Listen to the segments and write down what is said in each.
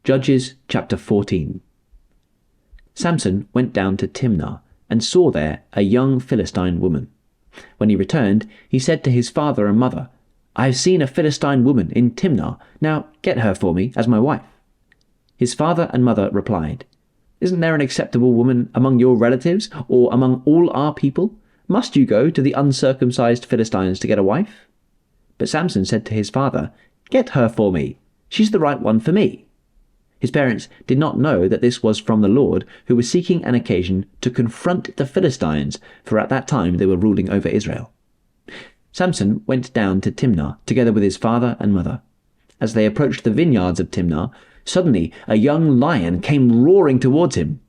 Judges chapter 14. Samson went down to Timnah and saw there a young Philistine woman. When he returned, he said to his father and mother, "I have seen a Philistine woman in Timnah. Now get her for me as my wife." His father and mother replied, "Isn't there an acceptable woman among your relatives or among all our people? Must you go to the uncircumcised Philistines to get a wife?" But Samson said to his father, "Get her for me. She's the right one for me." His parents did not know that this was from the Lord, who was seeking an occasion to confront the Philistines, for at that time they were ruling over Israel. Samson went down to Timnah together with his father and mother. As they approached the vineyards of Timnah, suddenly a young lion came roaring towards him.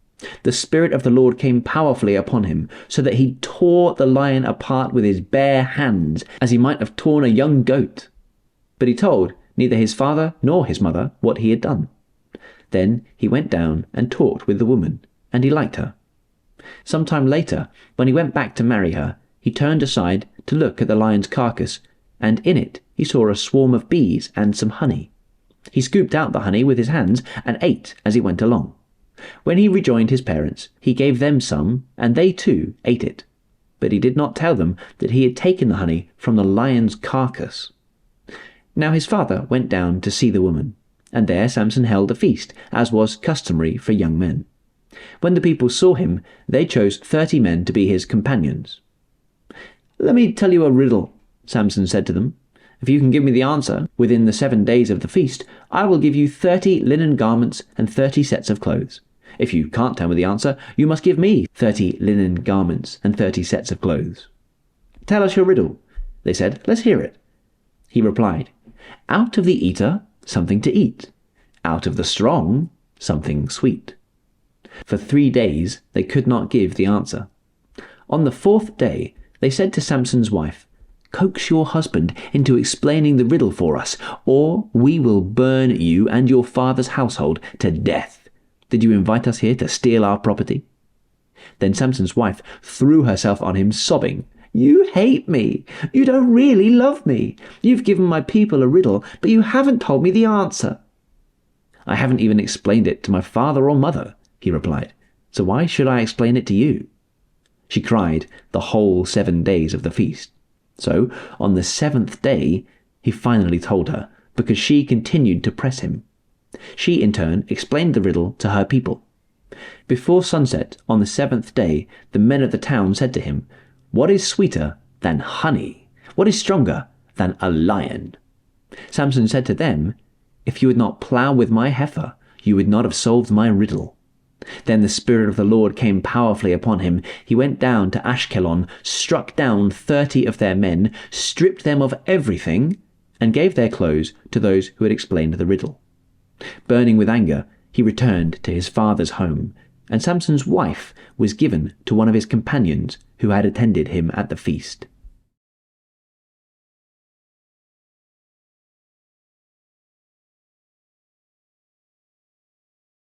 The Spirit of the Lord came powerfully upon him, so that he tore the lion apart with his bare hands, as he might have torn a young goat. But he told neither his father nor his mother what he had done. Then he went down and talked with the woman, and he liked her. Some time later, when he went back to marry her, he turned aside to look at the lion's carcass, and in it he saw a swarm of bees and some honey. He scooped out the honey with his hands and ate as he went along. When he rejoined his parents, he gave them some, and they too ate it. But he did not tell them that he had taken the honey from the lion's carcass. Now his father went down to see the woman, and there Samson held a feast, as was customary for young men. When the people saw him, they chose 30 men to be his companions. "Let me tell you a riddle," Samson said to them. "If you can give me the answer within the 7 days of the feast, I will give you 30 linen garments and 30 sets of clothes. If you can't tell me the answer, you must give me 30 linen garments and 30 sets of clothes." "Tell us your riddle," they said. "Let's hear it." He replied, "Out of the eater, something to eat. Out of the strong, something sweet." For 3 days they could not give the answer. On the 4th day they said to Samson's wife, "Coax your husband into explaining the riddle for us, or we will burn you and your father's household to death. Did you invite us here to steal our property?" Then Samson's wife threw herself on him, sobbing, "You hate me. You don't really love me. You've given my people a riddle, but you haven't told me the answer." "I haven't even explained it to my father or mother," he replied. "So why should I explain it to you?" She cried the whole 7 days of the feast. So on the 7th day he finally told her, because she continued to press him. She in turn explained the riddle to her people. Before sunset on the 7th day, the men of the town said to him, "What is sweeter than honey? What is stronger than a lion?" Samson said to them, "If you had not plowed with my heifer, you would not have solved my riddle." Then the Spirit of the Lord came powerfully upon him. He went down to Ashkelon, struck down 30 of their men, stripped them of everything, and gave their clothes to those who had explained the riddle. Burning with anger, he returned to his father's home, and Samson's wife was given to one of his companions who had attended him at the feast.